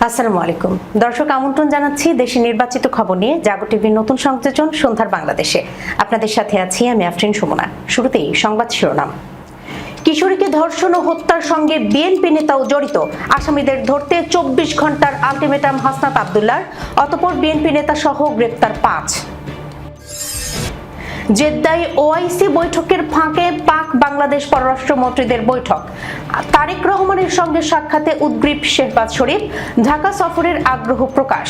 আসসালামু আলাইকুম দর্শক, আমন্ত্রণ জানাচ্ছি দেশে নির্বাচিত খবর নিয়ে জাগো টিভির নতুন সংযোজন সন্ধ্যার বাংলাদেশে। আপনাদের সাথে আছি আমি আফরিন সুমনা। শুরুতেই সংবাদ শিরোনাম। কিশোরীকে ধর্ষণ ও হত্যার সঙ্গে বিএনপি নেতাও জড়িত, আসামিদের ধরতে 24 ঘন্টার আলটিমেটাম হাসনাত আব্দুল্লাহর, অতঃপর বিএনপি নেতা সহ গ্রেপ্তার 5। জেদ্দায় ওআইসি বৈঠকের ফাঁকে পাক বাংলাদেশ পররাষ্ট্রমন্ত্রীদের বৈঠক, তারেক রহমানের সঙ্গে সাক্ষাতে উদ্গ্রীব শেহবাজ শরীফ, ঢাকা সফরের আগ্রহ প্রকাশ।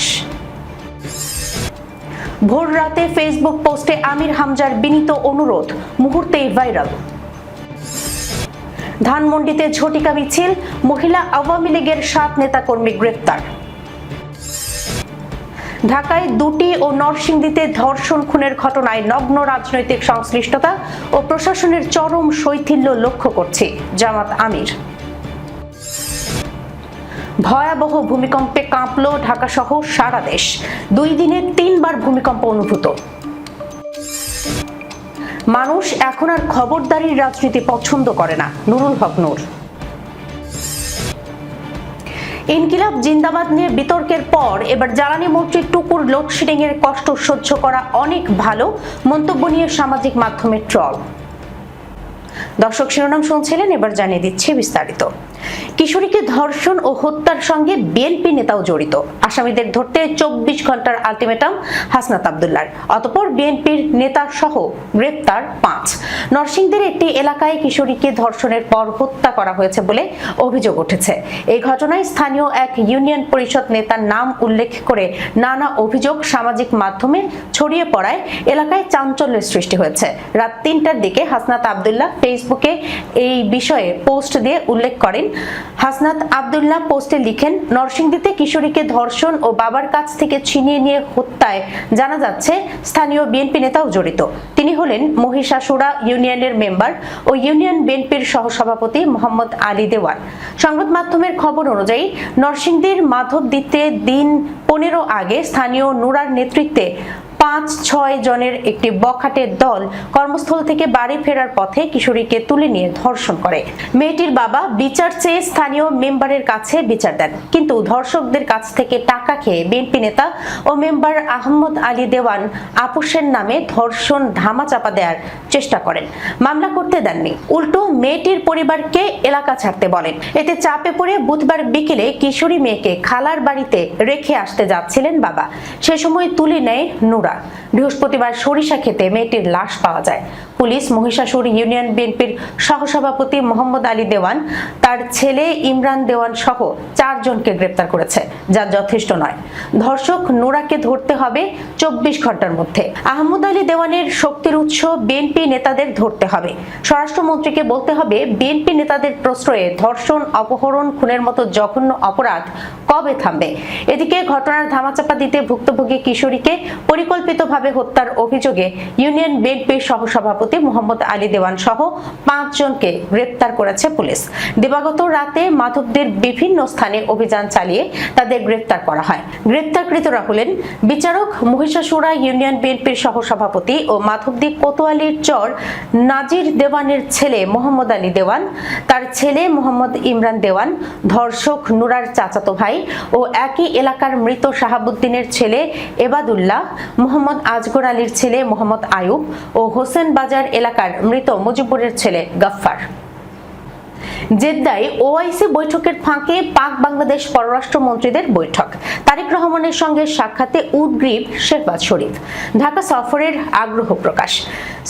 ভোর রাতে ফেসবুক পোস্টে আমির হামজার বিনীত অনুরোধ মুহূর্তেই ভাইরাল। ধানমন্ডিতে ঝটিকা মিছিল, মহিলা আওয়ামী লীগের 7 নেতাকর্মী গ্রেপ্তার। ঢাকায় 2টি ও নরসিংদীতে ধর্ষণ খুনের ঘটনায় নগ্ন রাজনৈতিক সংশ্লিষ্টতা ও প্রশাসনের চরম শৈথিল্য লক্ষ্য করছে জামাত আমির। ভয়াবহ ভূমিকম্পে কাঁপল ঢাকা সহ সারা দেশ, 2 দিনে 3 বার ভূমিকম্প অনুভূত। মানুষ এখন আর খবরদারির রাজনীতি পছন্দ করে না, নুরুল হক নূর। ইনকিলাব জিন্দাবাদ নিয়ে বিতর্কের পর এবার জ্বালানি মন্ত্রী টুকুর লোডশেডিং এর কষ্ট সহ্য করা অনেক ভালো, মন্তব্য নিয়ে সামাজিক মাধ্যমে ট্রল। দর্শক, শিরোনাম শুনছিলেন, এবার জানিয়ে দিচ্ছে বিস্তারিত। কিশোরীকে ধর্ষণ ও হত্যার সঙ্গে বিএনপি নেতাও জড়িত, আসামিদের ধরতে 24 ঘন্টার আলটিমেটাম হাসনাত আব্দুল্লাহর, অতঃপর বিএনপির নেতা সহ গ্রেপ্তার 5। নরসিংদীর একটি এলাকায় কিশোরীকে ধর্ষণের পর হত্যা করা হয়েছে বলে অভিযোগ উঠেছে। এই ঘটনায় স্থানীয় এক ইউনিয়ন পরিষদ নেতার নাম উল্লেখ করে নানা অভিযোগ সামাজিক মাধ্যমে ছড়িয়ে পড়ায় এলাকায় চাঞ্চল্যের সৃষ্টি হয়েছে। রাত 3টার দিকে হাসনাত আব্দুল্লাহ ফেসবুকে এই বিষয়ে পোস্ট দিয়ে উল্লেখ করেন। হাসনাত আব্দুল্লাহ পোস্টে লিখেন, নরসিংদীতে কিশোরীকে ধর্ষণ ও বাবার কাছ থেকে ছিনিয়ে নিয়ে হত্যায় জানা যাচ্ছে স্থানীয় বিএনপি নেতাও জড়িত। তিনি হলেন মহিষাসুরা ইউনিয়নের মেম্বার ও ইউনিয়ন বিএনপির সহসভাপতি মোহাম্মদ আলী দেওয়ান। সংবাদ মাধ্যমের খবর অনুযায়ী নরসিংদীর মাধবদীতে দিন 15 আগে স্থানীয় নুরার নেতৃত্বে 5-6 জনের একটি বখাটের দল কর্মস্থল থেকে বাড়ি ফেরার পথে কিশোরীকে তুলে নিয়ে ধর্ষণ করে। মেয়েটির বাবা বিচার চেয়ে স্থানীয় মেম্বারের কাছে বিচার দেন, কিন্তু ধর্ষকদের কাছ থেকে টাকা খেয়ে বিএনপি নেতা ও মেম্বার আহমদ আলী দেওয়ান আপোষের নামে ধর্ষণ ধামাচাপা দেওয়ার চেষ্টা করেন। মামলা করতে দেননি, উল্টো মেয়েটির পরিবারকে এলাকা ছাড়তে বলেন। এতে চাপে পড়ে বুধবার বিকেলে কিশোরী মেয়েকে খালার বাড়িতে রেখে আসতে যাচ্ছিলেন বাবা, সে সময় তুলে নেয় নুরা। বৃহস্পতিবার সরিষা খেতে মেয়েটির লাশ পাওয়া যায়। পুলিশ মহিষাসুর ইউনিয়ন বিএনপির সহসভাপতি মোহাম্মদ আলী দেওয়ান, তার ছেলে ইমরান দেওয়ান সহ 4 জনকে গ্রেপ্তার করেছে, যা যথেষ্ট নয়। ধর্ষক নুরাকে ধরতে হবে 24 ঘন্টার মধ্যে। আহমদ আলী দেওয়ানের শক্তির উৎস বিএনপি নেতাদের ধরতে হবে। স্বরাষ্ট্রমন্ত্রীকে বলতে হবে, বিএনপি নেতাদের প্রশ্রয়ে ধর্ষণ, অপহরণ, খুনের মতো জঘন্য অপরাধ কবে থামবে? এদিকে ঘটনার ধামাচাপা দিতে ভুক্তভোগী কিশোরীকে পরিকল্পিতভাবে হত্যার অভিযোগে ইউনিয়ন বিএনপির সহসভাপতি মোহাম্মদ আলী দেওয়ান সহ 5 জনকে গ্রেপ্তার করেছে পুলিশ। দিবাগত রাতে মাধবদীর বিভিন্ন স্থানে অভিযান চালিয়ে তাদের গ্রেপ্তার করা হয়। গ্রেপ্তারকৃতরা হলেন বিচারক, মহিষাসুরা ইউনিয়ন বিএনপির সহসভাপতি ও মাধবদী কোতোয়ালির চর নাজির দেওয়ানের ছেলে মোহাম্মদ আলী দেওয়ান, তার ছেলে মোহাম্মদ ইমরান দেওয়ান, ধর্ষক নুরার চাচাতো ভাই ও একই এলাকার মৃত শাহাবুদ্দিনের ছেলে এবাদুল্লাহ, মোহাম্মদ আজগর আলীর ছেলে মোহাম্মদ আয়ুব ও হোসেন বাজার এলাকার মৃত মুজিবুরের ছেলে গফফার। জেদ্দায় ওআইসি বৈঠকের ফাঁকে পাক বাংলাদেশ পররাষ্ট্রমন্ত্রীদের বৈঠক, তারেক রহমানের সঙ্গে সাক্ষাতে উদ্গ্রীব শেহবাজ শরীফ, ঢাকা সফরের আগ্রহ প্রকাশ।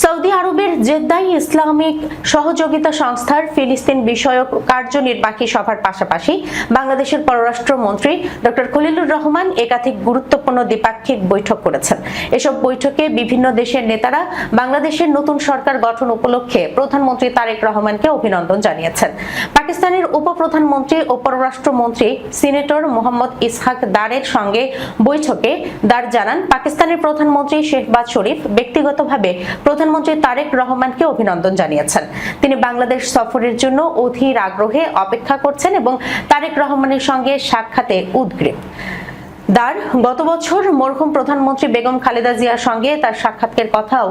সৌদি আরবের জেদ্দায় ইসলামিক সহযোগিতা সংস্থার ফিলিস্তিন বিষয়ক কার্যনির্বাহী সভার পাশাপাশি বাংলাদেশের পররাষ্ট্রমন্ত্রী ডক্টর খলিলুর রহমান একাধিক গুরুত্বপূর্ণ দ্বিপাক্ষিক বৈঠক করেছেন। এসব বৈঠকে বিভিন্ন দেশের নেতারা বাংলাদেশের নতুন সরকার গঠন উপলক্ষে প্রধানমন্ত্রী তারেক রহমানকে অভিনন্দন জানিয়েছেন। পাকিস্তানের উপপ্রধানমন্ত্রী ও পররাষ্ট্রমন্ত্রী সিনেটর মোহাম্মদ ইসহাক দারের সঙ্গে বৈঠকে দার জানান, পাকিস্তানের প্রধানমন্ত্রী শেহবাজ শরীফ ব্যক্তিগতভাবে প্রধানমন্ত্রী তারেক রহমানকে অভিনন্দন জানিয়েছেন। তিনি বাংলাদেশ সফরের জন্য অধীর আগ্রহে অপেক্ষা করছেন এবং তারেক রহমানের সঙ্গে সাক্ষাতে উদ্গ্রীব। দার গত বছর মরহুম প্রধানমন্ত্রী বেগম খালেদা জিয়ার সঙ্গে তার সাক্ষাতের কথাও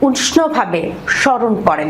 উষ্ণভাবে স্মরণ করেন।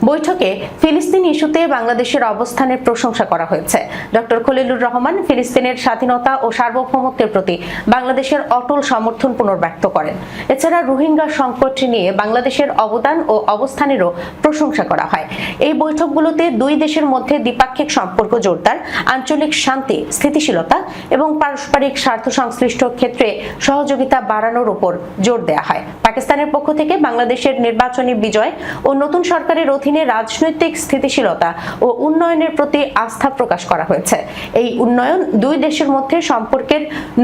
বৈঠকে ফিলিস্তিন ইস্যুতে বাংলাদেশের অবস্থানের প্রশংসা করা হয়েছে। ডক্টর খলিলুর রহমান ফিলিস্তিনের স্বাধীনতা ও সার্বভৌমত্বের প্রতি বাংলাদেশের অটল সমর্থন পুনর্ব্যক্ত করেন। এছাড়া রোহিঙ্গা সংকট নিয়ে বাংলাদেশের অবদান ও অবস্থানেরও প্রশংসা করা হয়। এই বৈঠকগুলোতে দুই দেশের মধ্যে দ্বিপাক্ষিক সম্পর্ক জোরদার, আঞ্চলিক শান্তি, স্থিতিশীলতা এবং পারস্পরিক স্বার্থ সংশ্লিষ্ট ক্ষেত্রে সহযোগিতা বাড়ানোর উপর জোর দেওয়া হয়। পাকিস্তানের পক্ষ থেকে বাংলাদেশের নির্বাচনী বিজয় ও নতুন সরকারের অধীনে রাজনৈতিক স্থিতিশীলতা ও উন্নয়নের প্রতি আস্থা প্রকাশ করা হয়েছে। এই উন্নয়ন দুই দেশের মধ্যে সম্পর্কের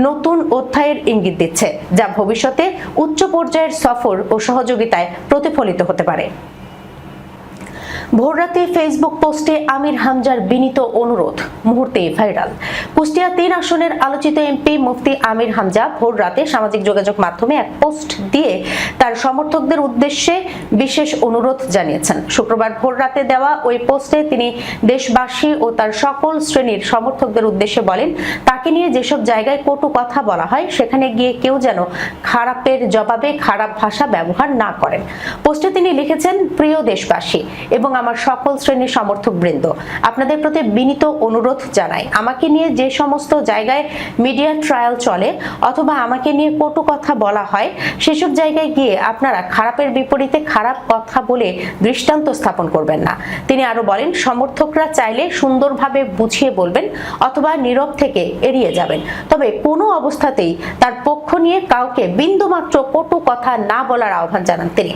নতুন অধ্যায়ের ইঙ্গিত দিচ্ছে, যা ভবিষ্যতে উচ্চ পর্যায়ের সফর ও সহযোগিতায় প্রতিফলিত হতে পারে। ভোররাতে ফেসবুক পোস্টে আমির হামজার বিনীত অনুরোধ মুহূর্তেই ভাইরাল। কুষ্টিয়া ৩ আসনের আলোচিত এমপি মুফতি আমির হামজা ভোররাতে সামাজিক যোগাযোগ মাধ্যমে এক পোস্ট দিয়ে তার সমর্থকদের উদ্দেশ্যে বিশেষ অনুরোধ জানিয়েছেন। শুক্রবার ভোররাতে দেওয়া ওই পোস্টে তিনি দেশবাসী ও তার সকল শ্রেণীর সমর্থকদের উদ্দেশ্যে বলেন, তাকে নিয়ে যেসব জায়গায় কটু কথা বলা হয় সেখানে গিয়ে কেউ যেন খারাপের জবাবে খারাপ ভাষা ব্যবহার না করেন। পোস্টে তিনি লিখেছেন, প্রিয় দেশবাসী এবং আমার সকল শ্রেণীর সমর্থক বৃন্দ, আপনাদের প্রতি বিনীত অনুরোধ জানাই, আমাকে নিয়ে যে সমস্ত জায়গায় মিডিয়া ট্রায়াল চলে অথবা আমাকে নিয়ে কটু কথা বলা হয় সেসব জায়গায় গিয়ে আপনারা খারাপের বিপরীতে খারাপ কথা বলে দৃষ্টান্ত স্থাপন করবেন না। তিনি আরো বলেন, সমর্থকরা চাইলে সুন্দরভাবে বুঝিয়ে বলবেন অথবা নীরব থেকে এড়িয়ে যাবেন, তবে কোনো অবস্থাতেই তার পক্ষ নিয়ে কাউকে বিন্দুমাত্র কটু কথা না বলার আহ্বান জানান তিনি।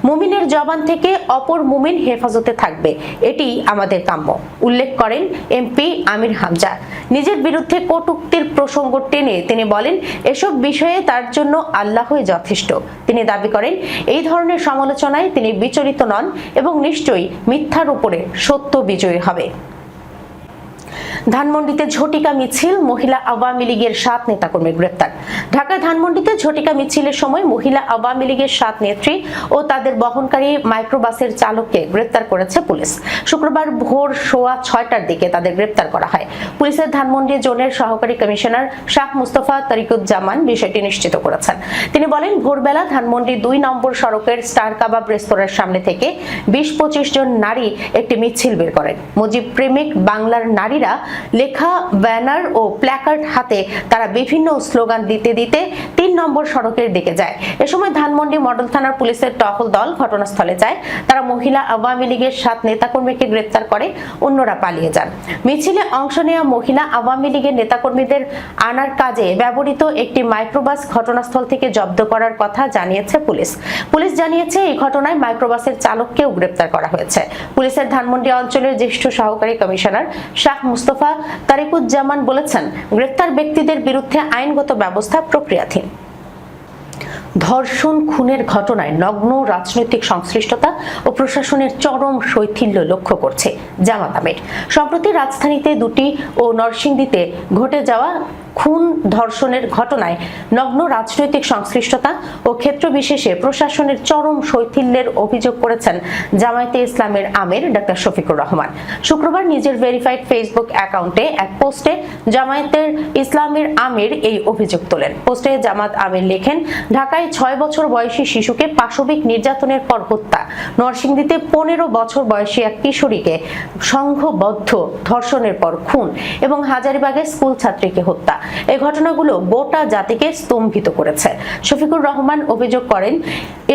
মুমিনের জবান থেকে অপর মুমিন হেফাজতে থাকবে, এটি আমাদের কাম্য উল্লেখ করেন এমপি আমির হামজা। নিজের বিরুদ্ধে কটূক্তির প্রসঙ্গ টেনে তিনি বলেন, এসব বিষয়ে তার জন্য আল্লাহই যথেষ্ট। তিনি দাবি করেন, এই ধরনের সমালোচনায় তিনি বিচলিত নন এবং নিশ্চয়ই মিথ্যার উপরে সত্য বিজয়ী হবে। ধানমন্ডিতে ঝটিকা মিছিল, মহিলা আওয়ামী লীগের 7 নেতাকর্মী গ্রেপ্তার। ঢাকার ধানমন্ডিতে ঝটিকা মিছিলের সময় মহিলা আওয়ামী লীগের 7 নেত্রী ও তাদের বহনকারী মাইক্রোবাসের চালককে গ্রেপ্তার করেছে পুলিশ। শুক্রবার ভোর 6:15টার দিকে তাদের গ্রেপ্তার করা হয়। পুলিশের ধানমন্ডি জোনের সহকারী কমিশনার শাহ মুস্তফা তারিকুজ্জামান বিষয়টি নিশ্চিত করেছেন। তিনি বলেন, ভোরবেলা ধানমন্ডি 2 নম্বর সড়কের স্টার কাবাব রেস্তোরাঁর সামনে থেকে 20-25 জন নারী একটি মিছিল বের করেন। মুজিব প্রেমিক বাংলার নারীরা লেখা ব্যানার ও প্ল্যাকার্ড হাতে তারা বিভিন্ন স্লোগান দিতে দিতে 3 নম্বর সড়কের দিকে যায়। এ সময় ধানমন্ডি মডেল থানার পুলিশের টহল দল ঘটনাস্থলে যায়। তারা মহিলা আওয়ামী লীগের 7 নেতাকর্মীকে গ্রেপ্তার করে, অন্যরা পালিয়ে যান। মিছিলে অংশ নেওয়া মহিলা আওয়ামী লীগের নেতাকর্মীদের আনার কাজে ব্যবহৃত একটি মাইক্রোবাস ঘটনাস্থল থেকে জব্দ করার কথা জানিয়েছে পুলিশ। পুলিশ জানিয়েছে, এই ঘটনায় মাইক্রোবাসের চালককেও গ্রেপ্তার করা হয়েছে। পুলিশের ধানমন্ডি অঞ্চলের জ্যেষ্ঠ সহকারী কমিশনার শাহ মুস্তফা তারিকুজ্জামান বলেছেন, গ্রেপ্তার ব্যক্তিদের বিরুদ্ধে আইনগত ব্যবস্থা প্রক্রিয়াধীন। ধর্ষণ খুনের ঘটনায় নগ্ন রাজনৈতিক সংশ্লিষ্টতা ও প্রশাসনের চরম শৈথিল্য লক্ষ্য করছে জামাত আমির। সম্প্রতি রাজধানীতে 2টি ও নরসিংদীতে ঘটে যাওয়া খুন ধর্ষণের ঘটনায় নগ্ন রাজনৈতিক সংশ্লিষ্টতা ও ক্ষেত্র বিশেষে প্রশাসনের চরম শৈথিল্যের অভিযোগ করেছেন জামায়াতে ইসলামের আমির ডক্টর শফিকুর রহমান। শুক্রবার নিজের ভেরিফাইড ফেসবুক অ্যাকাউন্টে এক পোস্টে জামায়াতের ইসলামের আমির এই অভিযোগ তোলেন। পোস্টে জামাত আমির লেখেন, ঢাকায় 6 বছর বয়সী শিশুকে পাশবিক নির্যাতনের পর হত্যা, নরসিংদীতে 15 বছর বয়সী এক কিশোরীকে সংঘবদ্ধ ধর্ষণের পর খুন এবং হাজারীবাগে স্কুল ছাত্রীকে হত্যা। এই ঘটনাগুলো গোটা জাতিকে স্তম্ভিত করেছে। শফিকুর রহমান অভিযোগ করেন,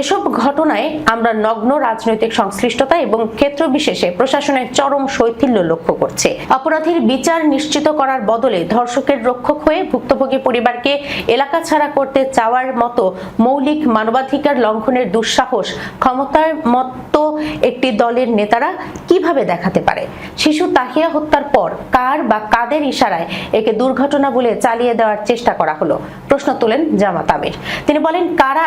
এসব ঘটনায় আমরা নগ্ন রাজনৈতিক সংশ্লিষ্টতা এবং ক্ষেত্র বিশেষে প্রশাসনের চরম শৈথিল্য লক্ষ্য করছি। অপরাধীর বিচার নিশ্চিত করার বদলে ধর্ষকের রক্ষক হয়ে ভুক্তভোগী পরিবারকে এলাকা ছাড়া করতে চাওয়ার মতো মৌলিক মানবাধিকার লঙ্ঘনের দুঃসাহস ক্ষমতার মতো একটি দলের নেতারা কিভাবে দেখাতে পারে? শিশু তাহিয়া হত্যার পর কার বা কাদের ইশারায় একে দুর্ঘটনা বলে চালিয়ে দেওয়ার চেষ্টা করা হলো? প্রশ্ন তোলেন জামাত আমির। তিনি বলেন, কারা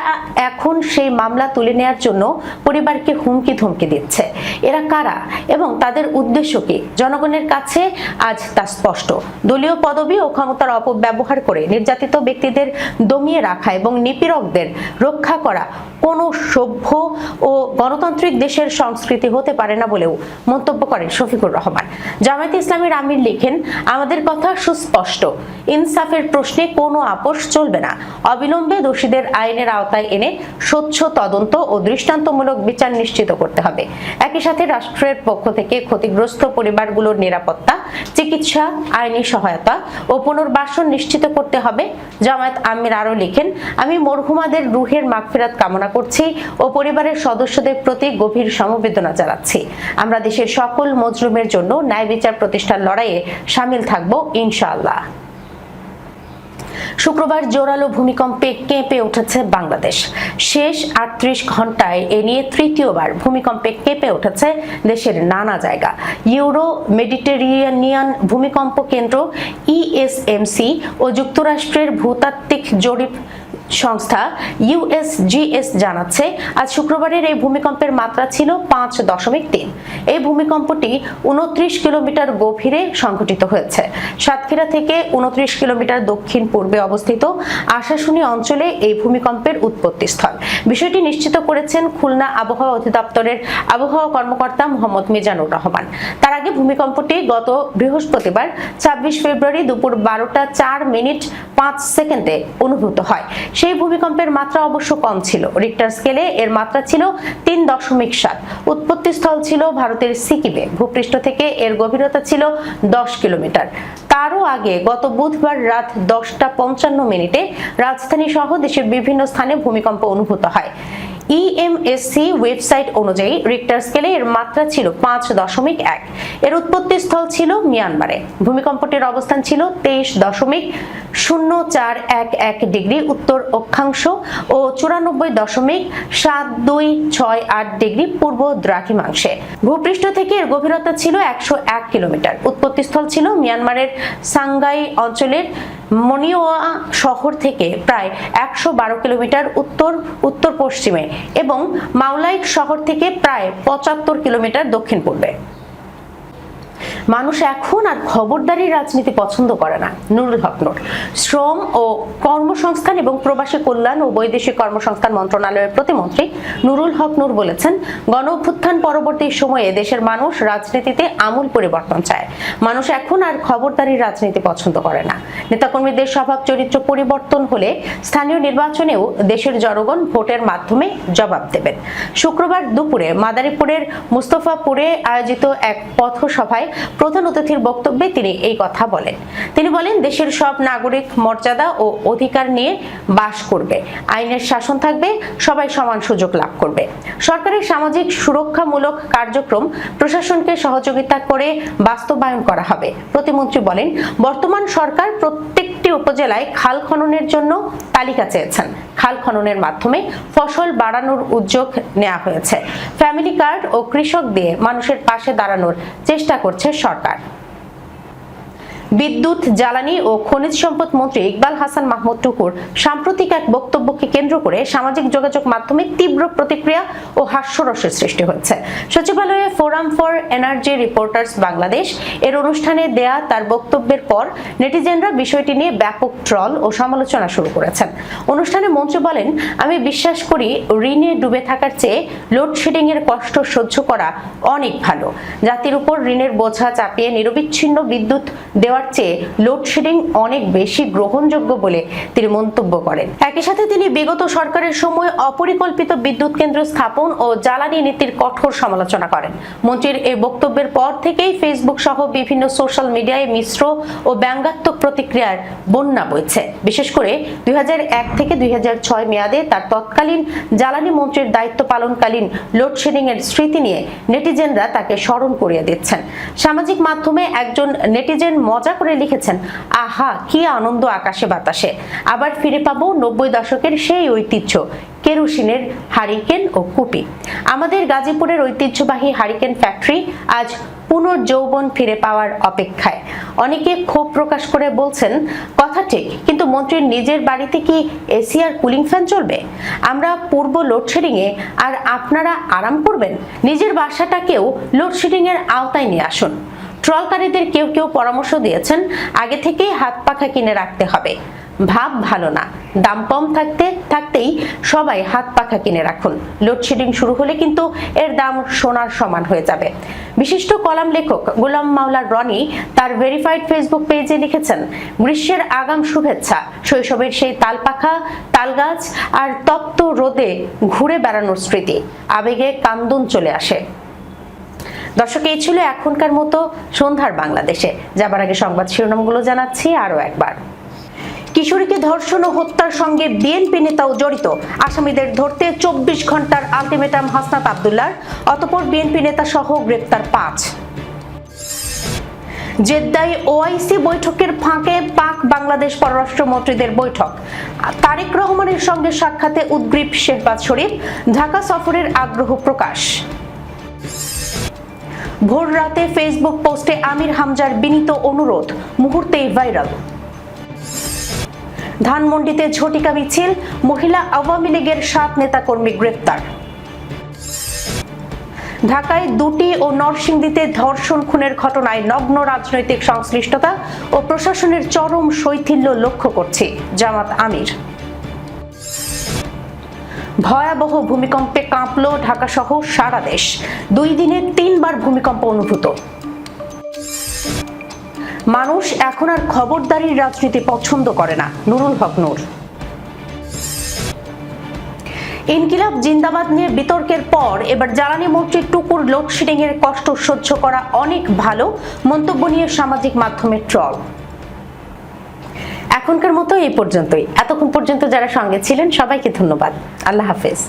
এখন সেই মামলা তুলে নেওয়ার জন্য পরিবারকে হুমকি ধমকি দিচ্ছে? এরা কারা এবং তাদের উদ্দেশ্য কি? জনগণের কাছে আজ তা স্পষ্ট। দলীয় পদবি ও ক্ষমতার অপব্যবহার করে নির্যাতিত ব্যক্তিদের দমিয়ে রাখা এবং নিপীড়কদের রক্ষা করা কোন সভ্য ও গণতান্ত্রিক দেশে দেশের সংস্কৃতি হতে পারে না বলেও মন্তব্য করেন শফিকুর রহমান। জামায়াতে ইসলামীর আমির লিখেন, আমাদের কথা সুস্পষ্ট, ইনসাফের প্রশ্নে কোনো আপোষ চলবে না। অবিলম্বে দোষীদের আইনের আওতায় এনে স্বচ্ছ তদন্ত ও দৃষ্টান্তমূলক বিচার নিশ্চিত করতে হবে। একই সাথে রাষ্ট্রের পক্ষ থেকে ক্ষতিগ্রস্ত পরিবারগুলোর নিরাপত্তা, চিকিৎসা, আইনি সহায়তা ও পুনর্বাসন নিশ্চিত করতে হবে। জামায়াত আমির আরো লিখেন, আমি মরহুমাদের রুহের মাগফিরাত কামনা করছি ও পরিবারের সদস্যদের প্রতি গভীর সমবেদনা জানাচ্ছি। আমরা দেশের সকল মজলুমের জন্য ন্যায় বিচার প্রতিষ্ঠার লড়াইয়ে শামিল থাকব ইনশাআল্লাহ। শুক্রবার জোরালো ভূমিকম্পে কেঁপে উঠেছে বাংলাদেশ। শেষ 38 ঘন্টায় এ নিয়ে তৃতীয়বার ভূমিকম্পে কেঁপে উঠেছে দেশের নানা জায়গা। ইউরো মেডিটেরিয়ানিয়ান ভূমিকম্প কেন্দ্র ইএসএমসি ও যুক্তরাষ্ট্রের ভূতাত্ত্বিক জরিপ সংস্থা ইউএসজিএস জানাচ্ছে, আজ শুক্রবারের এই ভূমিকম্পের মাত্রা ছিল 5.3। এই ভূমিকম্পটি 29 কিলোমিটার গভীরে সংঘটিত হয়েছে। সাতক্ষীরা থেকে 29 কিলোমিটার দক্ষিণ পূর্বে অবস্থিত আশাশুনি অঞ্চলে এই ভূমিকম্পের উৎপত্তিস্থল। বিষয়টি নিশ্চিত করেছেন খুলনা আবহাওয়া অধিদপ্তরের আবহাওয়া কর্মকর্তা মোহাম্মদ মিজানুর রহমান। তার আগে ভূমিকম্পটি গত বৃহস্পতিবার 26 ফেব্রুয়ারি দুপুর 12:05 অনুভূত হয়। সেই ভূমিকম্পের মাত্রা অবশ্য কম ছিল। রিক্টার স্কেলে এর মাত্রা ছিল 3.7। উৎপত্তিস্থল ছিল ভারতের সিকিমে। ভূপৃষ্ঠ থেকে এর গভীরতা ছিল 10 কিলোমিটার। তারও আগে গত বুধবার রাত 10:55 রাজধানী সহ দেশের বিভিন্ন স্থানে ভূমিকম্প অনুভূত হয়। ইএমএসসি ওয়েবসাইট অনুযায়ী রিক্টার স্কেলে এর মাত্রা ছিল 5.1। এর উৎপত্তিস্থল ছিল মিয়ানমারে। ভূমিকম্পটির অবস্থান ছিল 23.0411 ডিগ্রি উত্তর অক্ষাংশ ও 94.7268 ডিগ্রি পূর্ব দ্রাঘিমাংশে। ভূপৃষ্ঠ থেকে এর গভীরতা ছিল 101 কিলোমিটার। উৎপত্তিস্থল ছিল মিয়ানমারের সাংগাই অঞ্চলের মনিওয়া শহর থেকে প্রায় 112 কিলোমিটার উত্তর পশ্চিমে এবং মাওলাইট শহর থেকে প্রায় 75 কিলোমিটার দক্ষিণ পূর্বে। মানুষ এখন আর খবরদারি রাজনীতি পছন্দ করে না। নুরুল হক নূর। শ্রম ও কর্মসংস্থান এবং প্রবাসী কল্যাণ ও বৈদেশিক কর্মসংস্থান মন্ত্রণালয়ের প্রতিমন্ত্রী নুরুল হক নূর বলেছেন, গণ অভ্যুত্থান পরবর্তী সময়ে দেশের মানুষ রাজনীতিতে আমূল পরিবর্তন চায়। মানুষ এখন আর খবরদারি রাজনীতি পছন্দ করে না। নেতাকর্মীদের স্বভাব চরিত্র পরিবর্তন হলে স্থানীয় নির্বাচনেও দেশের জনগণ ভোটের মাধ্যমে জবাব দেবেন। শুক্রবার দুপুরে মাদারীপুরের মুস্তফাপুরে আয়োজিত এক পথসভায় প্রধান অতিথির বক্তব্যে তিনি এই কথা বলেন। তিনি বলেন, দেশের সব নাগরিক মর্যাদা ও অধিকার নিয়ে বাস করবে, আইনের শাসন থাকবে, সবাই সমান সুযোগ লাভ করবে। সরকারের সামাজিক সুরক্ষামূলক কার্যক্রম প্রশাসনকে সহযোগিতা করে বাস্তবায়ন করা হবে। প্রতিমন্ত্রী বলেন, বর্তমান সরকার প্রত্যেকটি উপজেলায় খাল খননের জন্য তালিকা চেয়েছেন। খাল খননের মাধ্যমে ফসল বাড়ানোর উদ্যোগ নেওয়া হয়েছে। ফ্যামিলি কার্ড ও কৃষক দিয়ে মানুষের পাশে দাঁড়ানোর চেষ্টা করছে সরকার। বিদ্যুৎ, জ্বালানি ও খনিজ সম্পদ মন্ত্রী ইকবাল হাসান মাহমুদ টুকুর সাম্প্রতিক এক বক্তব্যকে কেন্দ্র করে সামাজিক যোগাযোগ মাধ্যমে তীব্র প্রতিক্রিয়া ও হাস্যরসের সৃষ্টি হয়েছে। সচিবালয়ে forum for energy reporters Bangladesh এর অনুষ্ঠানে দেয়া তার বক্তব্যের পর নেটিজেনরা বিষয়টি নিয়ে ব্যাপক ট্রল ও সমালোচনা শুরু করেছেন। অনুষ্ঠানে মন্ত্রী বলেন, আমি বিশ্বাস করি ঋণে ডুবে থাকার চেয়ে লোডশেডিং এর কষ্ট সহ্য করা অনেক ভালো। জাতির উপর ঋণের বোঝা চাপিয়ে নিরবিচ্ছিন্ন বিদ্যুৎ দেওয়ার চেয়ে লোডশেডিং অনেক বেশি গ্রহণযোগ্য বলে তিনি মন্তব্য করেন। একই সাথে তিনি বিগত সরকারের সময় অপরিকল্পিত বিদ্যুৎ কেন্দ্র স্থাপন ও জ্বালানি নীতির কঠোর সমালোচনা করেন। মন্ত্রীর এই বক্তব্যের পর থেকেই ফেসবুক সহ বিভিন্ন সোশ্যাল মিডিয়ায় মিশ্র ও ব্যঙ্গাত্মক প্রতিক্রিয়ার বন্যা বইছে। বিশেষ করে 2001 থেকে 2006 মেয়াদে তার তৎকালীন জ্বালানি মন্ত্রীর দায়িত্ব পালনকালীন লোডশেডিং এর স্মৃতি নিয়ে নেটিজেনরা তাকে স্মরণ করিয়ে দিচ্ছেন। সামাজিক মাধ্যমে একজন নেটিজেন মজা করে লিখেছেন, আহা কি আনন্দ আকাশে বাতাসে, আবার ফিরে পাবো 90 দশকের সেই ঐতিহ্য, কেরোসিনের হারিকেন ও কুপি। আমাদের গাজীপুরের ঐতিহ্যবাহী হারিকেন ফ্যাক্টরি আজ পুনর্যৌবন ফিরে পাওয়ার অপেক্ষায়। অনেকে ক্ষোভ প্রকাশ করে বলছেন, কথা ঠিক, কিন্তু মন্ত্রীর নিজের বাড়িতে কি এসি আর কুলিং ফ্যান চলবে? আমরা পূর্ব লোডশেডিং এ আর আপনারা আরাম করবেন? নিজের বাসাটাকেও লোডশেডিং এর আওতায় নিয়ে আসুন। ট্রলকারীদের কেউ কেউ পরামর্শ দিয়েছেন আগে থেকেই হাত পাখা কিনে রাখতে হবে। ভাব ভালো না, দাম কম থাকতেই সবাই হাত পাখা কিনে রাখুন। লোডশেডিং শুরু হলে কিন্তু এর দাম সোনার সমান হয়ে যাবে। বিশিষ্ট কলাম লেখক গোলাম মাওলা রনি তার ভেরিফাইড ফেসবুক পেজে লিখেছেন, গ্রীষ্মের আগাম শুভেচ্ছা। শৈশবের সেই তালপাখা, তালগাছ আর তপ্ত রোদে ঘুরে বেড়ানোর স্মৃতি, আবেগে কান্দন চলে আসে। দর্শক, এই ছিল এখনকার মতো সন্ধ্যার বাংলাদেশে। যাবার আগে সংবাদ শিরোনামগুলো জানাচ্ছি আরো একবার। কিশোরীকে ধর্ষণ ও হত্যার সঙ্গে বিএনপি নেতাও জড়িত, আসামিদের ধরতে 24 ঘন্টার আলটিমেটাম হাসনাত আব্দুল্লাহর, অতঃপর বিএনপি নেতা সহ গ্রেপ্তার 5। জেদ্দায় ওআইসি বৈঠকের ফাঁকে পাক বাংলাদেশ পররাষ্ট্রমন্ত্রীদের বৈঠক, তারেক রহমানের সঙ্গে সাক্ষাতে উদ্গ্রীব শেহবাজ শরীফ, ঢাকা সফরের আগ্রহ প্রকাশ। ভোর রাতে ফেসবুক পোস্টে আমির হামজার বিনীত অনুরোধ, মুহূর্তেই ভাইরাল। ধানমন্ডিতে ঝটিকা মিছিল, মহিলা আওয়ামী লীগের 7 নেতাকর্মী গ্রেফতার। ঢাকায় 2টি ও নরসিংদীতে ধর্ষণ খুনের ঘটনায় নগ্ন রাজনৈতিক সংশ্লিষ্টতা ও প্রশাসনের চরম শৈথিল্য লক্ষ্য করছে জামাত আমির। ভয়াবহ ভূমিকম্পে কাঁপল ঢাকা সহ সারা দেশ, 2 দিনে 3 বার ভূমিকম্প অনুভূত। মানুষ এখন আর খবরদারির রাজনীতি পছন্দ করে না, নুরুল হক নূর। ইনকিলাব জিন্দাবাদ নিয়ে বিতর্কের পর এবার জ্বালানি মন্ত্রী টুকুর লোডশেডিং এর কষ্ট সহ্য করা অনেক ভালো, মন্তব্য নিয়ে সামাজিক মাধ্যমে ট্রল। এখনকার মতো এই পর্যন্তই। এতক্ষণ পর্যন্ত যারা সঙ্গে ছিলেন সবাইকে ধন্যবাদ। আল্লাহ হাফেজ।